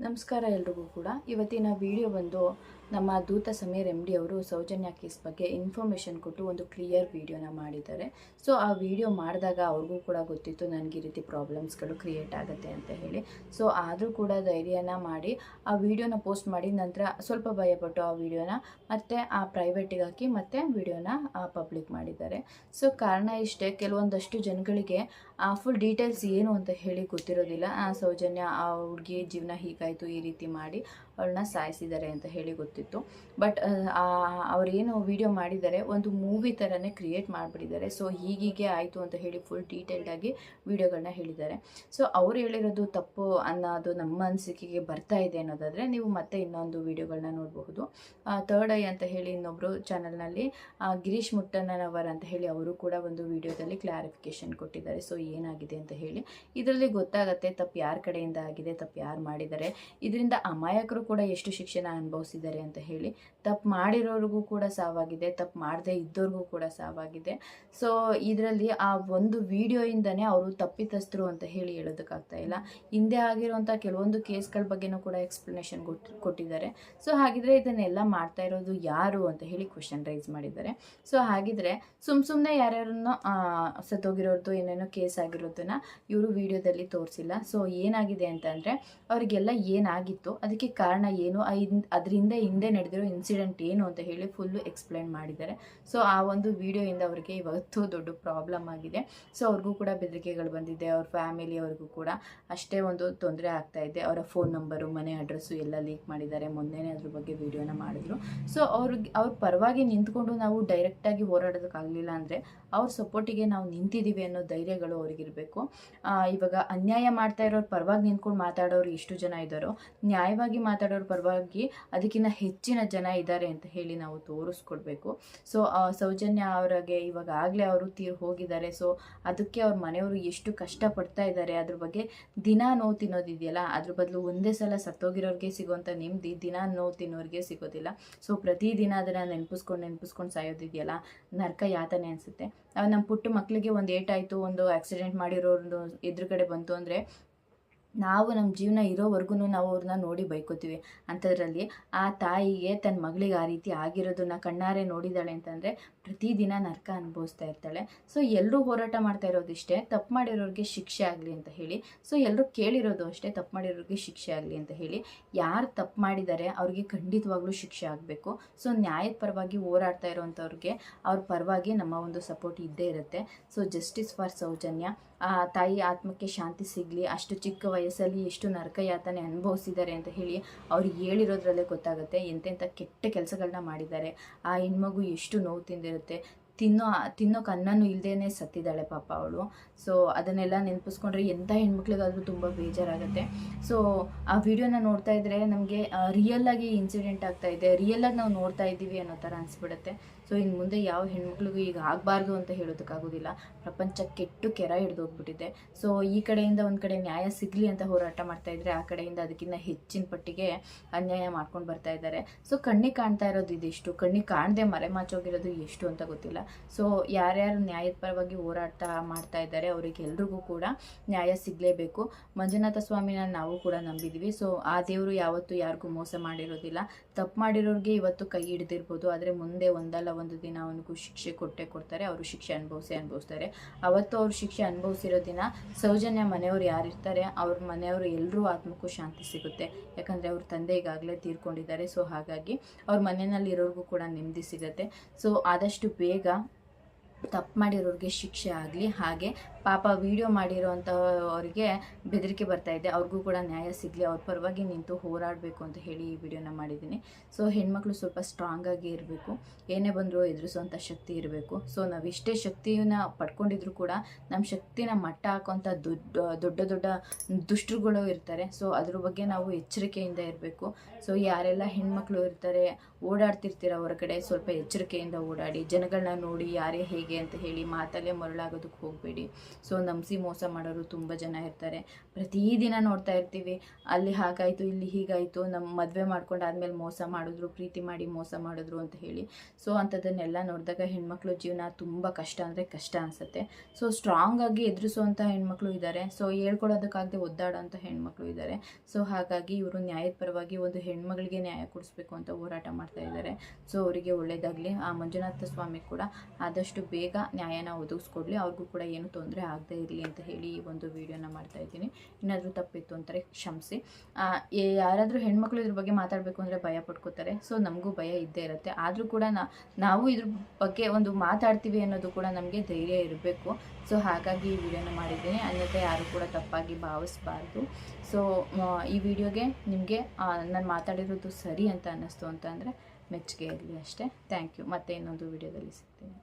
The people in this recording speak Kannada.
ನಮಸ್ಕಾರ ಎಲ್ರಿಗೂ ಕೂಡ. ಇವತ್ತಿನ ವಿಡಿಯೋ ಬಂದು ನಮ್ಮ ದೂತ ಸಮೀರ್ MD ಅವರು ಸೌಜನ್ಯ ಕೇಸ್ ಬಗ್ಗೆ ಇನ್ಫಾರ್ಮೇಷನ್ ಕೊಟ್ಟು ಒಂದು ಕ್ಲಿಯರ್ ವಿಡಿಯೋನ ಮಾಡಿದ್ದಾರೆ. ಸೊ ಆ ವಿಡಿಯೋ ಮಾಡಿದಾಗ ಅವ್ರಿಗೂ ಕೂಡ ಗೊತ್ತಿತ್ತು ನನಗೆ ಈ ರೀತಿ ಪ್ರಾಬ್ಲಮ್ಸ್ಗಳು ಕ್ರಿಯೇಟ್ ಆಗುತ್ತೆ ಅಂತ ಹೇಳಿ. ಸೊ ಆದರೂ ಕೂಡ ಧೈರ್ಯನ ಮಾಡಿ ಆ ವಿಡಿಯೋನ ಪೋಸ್ಟ್ ಮಾಡಿ ನಂತರ ಸ್ವಲ್ಪ ಭಯಪಟ್ಟು ಆ ವಿಡಿಯೋನ ಮತ್ತೆ ಆ ಪ್ರೈವೇಟಿಗೆ ಹಾಕಿ ಮತ್ತೆ ವಿಡಿಯೋನ ಪಬ್ಲಿಕ್ ಮಾಡಿದ್ದಾರೆ. ಸೊ ಕಾರಣ ಇಷ್ಟೇ, ಕೆಲವೊಂದಷ್ಟು ಜನಗಳಿಗೆ ಫುಲ್ ಡೀಟೇಲ್ಸ್ ಏನು ಅಂತ ಹೇಳಿ ಗೊತ್ತಿರೋದಿಲ್ಲ. ಸೌಜನ್ಯ ಆ ಹುಡುಗಿ ಜೀವನ ಹೀಗಾಯಿತು, ಈ ರೀತಿ ಮಾಡಿ ಅವಳನ್ನ ಸಾಯಿಸಿದ್ದಾರೆ ಅಂತ ಹೇಳಿ ಗೊತ್ತಿತ್ತು. ಬಟ್ ಅವರೇನು ವಿಡಿಯೋ ಮಾಡಿದ್ದಾರೆ ಒಂದು ಮೂವಿ ಥರನೇ ಕ್ರಿಯೇಟ್ ಮಾಡಿಬಿಟ್ಟಿದ್ದಾರೆ. ಸೊ ಹೀಗೀಗೆ ಆಯಿತು ಅಂತ ಹೇಳಿ ಫುಲ್ ಡೀಟೇಲ್ಡಾಗಿ ವಿಡಿಯೋಗಳನ್ನ ಹೇಳಿದ್ದಾರೆ. ಸೊ ಅವ್ರು ಹೇಳಿರೋದು ತಪ್ಪು ಅನ್ನೋದು ನಮ್ಮ ಅನಿಸಿಕೆಗೆ ಬರ್ತಾ ಇದೆ ಅನ್ನೋದಾದರೆ ನೀವು ಮತ್ತೆ ಇನ್ನೊಂದು ವಿಡಿಯೋಗಳನ್ನ ನೋಡಬಹುದು. ಥರ್ಡ್ ಐ ಅಂತ ಹೇಳಿ ಇನ್ನೊಬ್ಬರು ಚಾನಲ್ನಲ್ಲಿ ಗಿರೀಶ್ ಮುಟ್ಟಣ್ಣನವರ್ ಅಂತ ಹೇಳಿ ಅವರು ಕೂಡ ಒಂದು ವಿಡಿಯೋದಲ್ಲಿ ಕ್ಲಾರಿಫಿಕೇಶನ್ ಕೊಟ್ಟಿದ್ದಾರೆ. ಸೊ ಏನಾಗಿದೆ ಅಂತ ಹೇಳಿ ಇದರಲ್ಲಿ ಗೊತ್ತಾಗುತ್ತೆ ತಪ್ಪು ಯಾರ ಕಡೆಯಿಂದ ಆಗಿದೆ, ತಪ್ಪು ಯಾರು ಮಾಡಿದ್ದಾರೆ, ಇದರಿಂದ ಅಮಾಯಕರು ಕೂಡ ಎಷ್ಟು ಶಿಕ್ಷೆನ ಅನುಭವಿಸಿದ್ದಾರೆ ಅಂತ ಹೇಳಿ. ತಪ್ಪು ಮಾಡಿರೋರಿಗೂ ಕೂಡ ಸಾವಾಗಿದೆ, ತಪ್ಪು ಮಾಡದೇ ಇದ್ದವ್ರಿಗೂ ಕೂಡ ಸಾವಾಗಿದೆ. ಸೊ ಇದರಲ್ಲಿ ಆ ಒಂದು ವಿಡಿಯೋಯಿಂದನೇ ಅವರು ತಪ್ಪಿತಸ್ಥರು ಅಂತ ಹೇಳಿ ಹೇಳೋದಕ್ಕಾಗ್ತಾ ಇಲ್ಲ. ಹಿಂದೆ ಆಗಿರುವಂಥ ಕೆಲವೊಂದು ಕೇಸ್ಗಳ ಬಗ್ಗೆನೂ ಕೂಡ ಎಕ್ಸ್ಪ್ಲನೇಷನ್ ಕೊಟ್ಟಿದ್ದಾರೆ. ಸೊ ಹಾಗಿದ್ರೆ ಇದನ್ನೆಲ್ಲ ಮಾಡ್ತಾ ಇರೋದು ಯಾರು ಅಂತ ಹೇಳಿ ಕ್ವೆಶನ್ ರೈಸ್ ಮಾಡಿದ್ದಾರೆ. ಸೊ ಹಾಗಿದ್ರೆ ಸುಮ್ಮನೆ ಯಾರ್ಯಾರನ್ನೋ ಸತ್ತೋಗಿರೋದು ಏನೇನೋ ಕೇಸ್ ಆಗಿರೋದನ್ನ ಇವರು ವಿಡಿಯೋದಲ್ಲಿ ತೋರಿಸಿಲ್ಲ. ಸೊ ಏನಾಗಿದೆ ಅಂತಂದರೆ ಅವರಿಗೆಲ್ಲ ಏನಾಗಿತ್ತು, ಅದಕ್ಕೆ ಕಾರಣ ಏನು, ಅದರಿಂದ ಹಿಂದೆ ನಡೆದಿರೋ ಇನ್ಸಿಡೆಂಟ್ ಏನು ಅಂತ ಹೇಳಿ ಫುಲ್ಲು ಎಕ್ಸ್ಪ್ಲೈನ್ ಮಾಡಿದ್ದಾರೆ. ಸೊ ಆ ಒಂದು ವಿಡಿಯೋಯಿಂದ ಅವರಿಗೆ ಇವತ್ತು ದೊಡ್ಡ ಪ್ರಾಬ್ಲಮ್ ಆಗಿದೆ. ಸೊ ಅವ್ರಿಗೂ ಕೂಡ ಬೆದರಿಕೆಗಳು ಬಂದಿದೆ, ಅವ್ರ ಫ್ಯಾಮಿಲಿಯವ್ರಿಗೂ ಕೂಡ ಅಷ್ಟೇ ಒಂದು ತೊಂದರೆ ಆಗ್ತಾ ಇದೆ. ಅವರ ಫೋನ್ ನಂಬರು, ಮನೆ ಅಡ್ರೆಸ್ಸು ಎಲ್ಲ ಲೀಕ್ ಮಾಡಿದ್ದಾರೆ. ಮೊನ್ನೆನೇ ಅದ್ರ ಬಗ್ಗೆ ವಿಡಿಯೋನ ಮಾಡಿದ್ರು. ಸೊ ಅವ್ರ ಪರವಾಗಿ ನಿಂತ್ಕೊಂಡು ನಾವು ಡೈರೆಕ್ಟಾಗಿ ಹೋರಾಡೋದಕ್ಕಾಗಲಿಲ್ಲ ಅಂದರೆ ಅವ್ರ ಸಪೋರ್ಟಿಗೆ ನಾವು ನಿಂತಿದ್ದೀವಿ ಅನ್ನೋ ಧೈರ್ಯಗಳು ಅವ್ರಿಗಿರಬೇಕು. ಇವಾಗ ಅನ್ಯಾಯ ಮಾಡ್ತಾ ಇರೋರು ಪರವಾಗಿ ನಿಂತ್ಕೊಂಡು ಮಾತಾಡೋರು ಎಷ್ಟು ಜನ ಇದ್ದಾರೋ, ನ್ಯಾಯವಾಗಿ ಮಾತಾಡೋರ ಪರವಾಗಿ ಅದಕ್ಕಿಂತ ಹೆಚ್ಚಿನ ಜನ ಇದ್ದಾರೆ ಅಂತ ಹೇಳಿ ನಾವು ತೋರಿಸ್ಕೊಡ್ಬೇಕು. ಸೊ ಸೌಜನ್ಯ ಅವರಿಗೆ ಇವಾಗಲೇ ಅವರು ತೀರು ಹೋಗಿದ್ದಾರೆ. ಸೊ ಅದಕ್ಕೆ ಅವ್ರ ಮನೆಯವರು ಎಷ್ಟು ಕಷ್ಟಪಡ್ತಾ ಇದ್ದಾರೆ, ಅದ್ರ ಬಗ್ಗೆ ದಿನ ನೋವು ತಿನ್ನೋದಿದೆಯಲ್ಲ, ಅದ್ರ ಬದಲು ಒಂದೇ ಸಲ ಸತ್ತೋಗಿರೋರಿಗೆ ಸಿಗೋಂಥ ನೆಮ್ಮದಿ ದಿನ ನೋವು ತಿನ್ನೋರಿಗೆ ಸಿಗೋದಿಲ್ಲ. ಸೊ ಪ್ರತಿದಿನ ಅದನ್ನು ನೆನಪಿಸ್ಕೊಂಡು ಸಾಯೋದಿದೆಯಲ್ಲ, ನರಕ ಯಾತನೆ ಅನಿಸುತ್ತೆ. ನಮ್ಮ ಪುಟ್ಟ ಮಕ್ಕಳಿಗೆ ಒಂದು ಏಟಾಯಿತು, ಒಂದು ಆಕ್ಸಿಡೆಂಟ್ ಮಾಡಿರೋದು ಎದುರುಗಡೆ ಬಂತು ಅಂದರೆ ನಾವು ನಮ್ಮ ಜೀವನ ಇರೋವರೆಗೂ ನಾವು ಅವ್ರನ್ನ ನೋಡಿ ಬೈಕೋತೀವಿ. ಅಂಥದ್ರಲ್ಲಿ ಆ ತಾಯಿಗೆ ತನ್ನ ಮಗಳಿಗೆ ಆ ರೀತಿ ಆಗಿರೋದನ್ನ ಕಣ್ಣಾರೆ ನೋಡಿದ್ದಾಳೆ ಅಂತಂದರೆ ಪ್ರತಿದಿನ ನರಕ ಅನುಭವಿಸ್ತಾ ಇರ್ತಾಳೆ. ಸೊ ಎಲ್ಲರೂ ಹೋರಾಟ ಮಾಡ್ತಾ ಇರೋದಿಷ್ಟೇ, ತಪ್ಪು ಮಾಡಿರೋರಿಗೆ ಶಿಕ್ಷೆ ಆಗಲಿ ಅಂತ ಹೇಳಿ. ಸೊ ಎಲ್ಲರೂ ಕೇಳಿರೋದು ಅಷ್ಟೇ, ತಪ್ಪು ಮಾಡಿರೋರಿಗೆ ಶಿಕ್ಷೆ ಆಗಲಿ ಅಂತ ಹೇಳಿ. ಯಾರು ತಪ್ಪು ಮಾಡಿದ್ದಾರೆ ಅವ್ರಿಗೆ ಖಂಡಿತವಾಗ್ಲೂ ಶಿಕ್ಷೆ ಆಗಬೇಕು. ಸೊ ನ್ಯಾಯದ ಪರವಾಗಿ ಹೋರಾಡ್ತಾ ಇರೋವಂಥವ್ರಿಗೆ ಅವ್ರ ಪರವಾಗಿ ನಮ್ಮ ಒಂದು ಸಪೋರ್ಟ್ ಇದ್ದೇ ಇರುತ್ತೆ. ಸೊ ಜಸ್ಟಿಸ್ ಫಾರ್ ಸೌಜನ್ಯ, ಆ ತಾಯಿ ಆತ್ಮಕ್ಕೆ ಶಾಂತಿ ಸಿಗಲಿ. ಅಷ್ಟು ಚಿಕ್ಕ ವಯಸ್ಸಲ್ಲಿ ಎಷ್ಟು ನರಕ ಯಾತನೆ ಅನುಭವಿಸಿದ್ದಾರೆ ಅಂತ ಹೇಳಿ ಅವ್ರಿಗೆ ಹೇಳಿರೋದ್ರಲ್ಲೇ ಗೊತ್ತಾಗುತ್ತೆ ಎಂತೆಂಥ ಕೆಟ್ಟ ಕೆಲಸಗಳನ್ನ ಮಾಡಿದ್ದಾರೆ. ಆ ಹೆಣ್ಮಗು ಎಷ್ಟು ನೋವು ತಿಂದಿರುತ್ತೆ, ತಿನ್ನೋಕೆ ಅನ್ನನೂ ಇಲ್ಲದೇನೆ ಸತ್ತಿದ್ದಾಳೆ ಪಾಪ ಅವಳು. ಸೊ ಅದನ್ನೆಲ್ಲ ನೆನಪಿಸ್ಕೊಂಡ್ರೆ ಎಂಥ ಹೆಣ್ಮಕ್ಳಿಗಾದರೂ ತುಂಬ ಬೇಜಾರಾಗುತ್ತೆ. ಸೊ ಆ ವಿಡಿಯೋನ ನೋಡ್ತಾ ಇದ್ದರೆ ನಮಗೆ ರಿಯಲ್ಲಾಗಿ ಇನ್ಸಿಡೆಂಟ್ ಆಗ್ತಾ ಇದೆ, ರಿಯಲ್ಲಾಗಿ ನಾವು ನೋಡ್ತಾ ಇದ್ದೀವಿ ಅನ್ನೋ ಥರ ಅನಿಸ್ಬಿಡುತ್ತೆ. ಸೊ ಇನ್ನು ಮುಂದೆ ಯಾವ ಹೆಣ್ಮಕ್ಳಿಗೂ ಈಗ ಆಗಬಾರ್ದು ಅಂತ ಹೇಳೋದಕ್ಕಾಗೋದಿಲ್ಲ. ಪ್ರಪಂಚ ಕೆಟ್ಟು ಕೆರ ಹಿಡಿದೋಗ್ಬಿಟ್ಟಿದೆ. ಸೊ ಈ ಕಡೆಯಿಂದ ಒಂದು ಕಡೆ ನ್ಯಾಯ ಸಿಗಲಿ ಅಂತ ಹೋರಾಟ ಮಾಡ್ತಾ ಇದ್ರೆ, ಆ ಕಡೆಯಿಂದ ಅದಕ್ಕಿಂತ ಹೆಚ್ಚಿನ ಪಟ್ಟಿಗೆ ಅನ್ಯಾಯ ಮಾಡ್ಕೊಂಡು ಬರ್ತಾ ಇದ್ದಾರೆ. ಸೊ ಕಣ್ಣಿಗೆ ಕಾಣ್ತಾ ಇರೋದು ಇದಿಷ್ಟು, ಕಣ್ಣಿಗೆ ಕಾಣದೆ ಮರೆಮಾಚೋಗಿರೋದು ಎಷ್ಟು ಅಂತ ಗೊತ್ತಿಲ್ಲ. ಸೊ ಯಾರ್ಯಾರು ನ್ಯಾಯದ ಪರವಾಗಿ ಹೋರಾಟ ಮಾಡ್ತಾ ಇದ್ದಾರೆ ಅವರಿಗೆಲ್ರಿಗೂ ಕೂಡ ನ್ಯಾಯ ಸಿಗಲೇಬೇಕು. ಮಂಜುನಾಥ ಸ್ವಾಮಿನ ನಾವು ಕೂಡ ನಂಬಿದ್ದೀವಿ. ಸೊ ಆ ದೇವರು ಯಾವತ್ತೂ ಯಾರಿಗೂ ಮೋಸ ಮಾಡಿರೋದಿಲ್ಲ. ತಪ್ಪು ಮಾಡಿರೋರಿಗೆ ಇವತ್ತು ಕೈ ಹಿಡಿದಿರ್ಬೋದು, ಆದರೆ ಮುಂದೆ ಒಂದಲ್ಲ ಒಂದು ದಿನ ಅವನಿಗೂ ಶಿಕ್ಷೆ ಕೊಡ್ತಾರೆ. ಅವರು ಶಿಕ್ಷೆ ಅನುಭವಿಸ್ತಾರೆ. ಅವತ್ತು ಅವ್ರು ಶಿಕ್ಷೆ ಅನುಭವಿಸಿರೋ ದಿನ ಸೌಜನ್ಯ ಮನೆಯವರು ಯಾರಿರ್ತಾರೆ ಅವ್ರ ಮನೆಯವರು ಎಲ್ಲರೂ ಆತ್ಮಕ್ಕೂ ಶಾಂತಿ ಸಿಗುತ್ತೆ. ಯಾಕಂದರೆ ಅವ್ರ ತಂದೆ ಈಗಾಗಲೇ ತೀರ್ಕೊಂಡಿದ್ದಾರೆ. ಸೊ ಹಾಗಾಗಿ ಅವ್ರ ಮನೆಯಲ್ಲಿರೋರಿಗೂ ಕೂಡ ನೆಮ್ಮದಿ ಸಿಗುತ್ತೆ. ಸೊ ಆದಷ್ಟು ಬೇಗ ತಪ್ಪು ಮಾಡಿರೋರಿಗೆ ಶಿಕ್ಷೆ ಆಗಲಿ. ಹಾಗೆ ಪಾಪ ವಿಡಿಯೋ ಮಾಡಿರೋವಂಥವ್ರಿಗೆ ಬೆದರಿಕೆ ಬರ್ತಾ ಇದೆ, ಅವ್ರಿಗೂ ಕೂಡ ನ್ಯಾಯ ಸಿಗಲಿ, ಅವ್ರ ಪರವಾಗಿ ನಿಂತು ಹೋರಾಡಬೇಕು ಅಂತ ಹೇಳಿ ಈ ವಿಡಿಯೋನ ಮಾಡಿದ್ದೀನಿ. ಸೊ ಹೆಣ್ಮಕ್ಳು ಸ್ವಲ್ಪ ಸ್ಟ್ರಾಂಗಾಗಿ ಇರಬೇಕು, ಏನೇ ಬಂದರೂ ಎದುರಿಸುವಂಥ ಶಕ್ತಿ ಇರಬೇಕು. ಸೊ ನಾವಿಷ್ಟೇ ಶಕ್ತಿನ ಪಡ್ಕೊಂಡಿದ್ರು ಕೂಡ ನಮ್ಮ ಶಕ್ತಿನ ಮಟ್ಟ ಹಾಕೋಂಥ ದೊಡ್ಡ ದುಷ್ಟರುಗಳು ಇರ್ತಾರೆ. ಸೊ ಅದ್ರ ಬಗ್ಗೆ ನಾವು ಎಚ್ಚರಿಕೆಯಿಂದ ಇರಬೇಕು. ಸೊ ಯಾರೆಲ್ಲ ಹೆಣ್ಮಕ್ಳು ಇರ್ತಾರೆ, ಓಡಾಡ್ತಿರ್ತೀರ ಹೊರಗಡೆ, ಸ್ವಲ್ಪ ಎಚ್ಚರಿಕೆಯಿಂದ ಓಡಾಡಿ. ಜನಗಳನ್ನ ನೋಡಿ ಯಾರೇ ಹೇಗೆ ಹಾಗೆ ಅಂತ ಹೇಳಿ ಮಾತಲ್ಲೇ ಮರಳಾಗೋದಕ್ಕೆ ಹೋಗಬೇಡಿ. ಸೊ ನಂಬಿಸಿ ಮೋಸ ಮಾಡೋರು ತುಂಬ ಜನ ಇರ್ತಾರೆ. ಪ್ರತಿದಿನ ನೋಡ್ತಾ ಇರ್ತೀವಿ, ಅಲ್ಲಿ ಹಾಗಾಯಿತು, ಇಲ್ಲಿ ಹೀಗಾಯಿತು, ನಮ್ಮ ಮದುವೆ ಮಾಡ್ಕೊಂಡಾದ್ಮೇಲೆ ಮೋಸ ಮಾಡಿದ್ರು, ಪ್ರೀತಿ ಮಾಡಿ ಮೋಸ ಮಾಡಿದ್ರು ಅಂತ ಹೇಳಿ. ಸೊ ಅಂಥದ್ದನ್ನೆಲ್ಲ ನೋಡಿದಾಗ ಹೆಣ್ಮಕ್ಳು ಜೀವನ ತುಂಬ ಕಷ್ಟ ಅಂದರೆ ಕಷ್ಟ ಅನಿಸುತ್ತೆ. ಸೊ ಸ್ಟ್ರಾಂಗಾಗಿ ಎದುರಿಸುವಂಥ ಹೆಣ್ಮಕ್ಳು ಇದ್ದಾರೆ, ಸೊ ಹೇಳ್ಕೊಡೋದಕ್ಕಾಗದೆ ಒದ್ದಾಡೋಂಥ ಹೆಣ್ಮಕ್ಳು ಇದ್ದಾರೆ. ಸೊ ಹಾಗಾಗಿ ಇವರು ನ್ಯಾಯದ ಪರವಾಗಿ ಒಂದು ಹೆಣ್ಮಗಳಿಗೆ ನ್ಯಾಯ ಕೊಡಿಸ್ಬೇಕು ಅಂತ ಹೋರಾಟ ಮಾಡ್ತಾ ಇದ್ದಾರೆ. ಸೊ ಅವರಿಗೆ ಒಳ್ಳೆಯದಾಗಲಿ. ಆ ಮಂಜುನಾಥ ಸ್ವಾಮಿ ಕೂಡ ಆದಷ್ಟು ಬೇಗ ನ್ಯಾಯನ ಒದಗಿಸ್ಕೊಡ್ಲಿ, ಅವ್ರಿಗೂ ಕೂಡ ಏನು ತೊಂದರೆ ಆಗದೆ ಇರಲಿ ಅಂತ ಹೇಳಿ ಈ ಒಂದು ವಿಡಿಯೋನ ಮಾಡ್ತಾ ಇದ್ದೀನಿ. ಏನಾದರೂ ತಪ್ಪಿತ್ತು ಅಂತಾರೆ ಕ್ಷಮಿಸಿ. ಯಾರಾದರೂ ಹೆಣ್ಮಕ್ಳು ಇದ್ರ ಬಗ್ಗೆ ಮಾತಾಡಬೇಕು ಅಂದರೆ ಭಯ ಪಡ್ಕೋತಾರೆ. ಸೊ ನಮಗೂ ಭಯ ಇದ್ದೇ ಇರುತ್ತೆ. ಆದರೂ ಕೂಡ ನಾವು ಇದ್ರ ಬಗ್ಗೆ ಒಂದು ಮಾತಾಡ್ತೀವಿ ಅನ್ನೋದು ಕೂಡ ನಮಗೆ ಧೈರ್ಯ ಇರಬೇಕು. ಸೊ ಹಾಗಾಗಿ ಈ ವಿಡಿಯೋನ ಮಾಡಿದ್ದೀನಿ. ಅನ್ಯತೆ ಯಾರು ಕೂಡ ತಪ್ಪಾಗಿ ಭಾವಿಸಬಾರ್ದು. ಸೊ ಈ ವಿಡಿಯೋಗೆ ನಿಮಗೆ ನಾನು ಮಾತಾಡಿರೋದು ಸರಿ ಅಂತ ಅನ್ನಿಸ್ತು ಅಂತ ಅಂದರೆ ಮೆಚ್ಚುಗೆ ಇರಲಿ ಅಷ್ಟೇ. Thank you. ಮತ್ತೆ ಇನ್ನೊಂದು ವಿಡಿಯೋದಲ್ಲಿ ಸಿಗ್ತೀನಿ.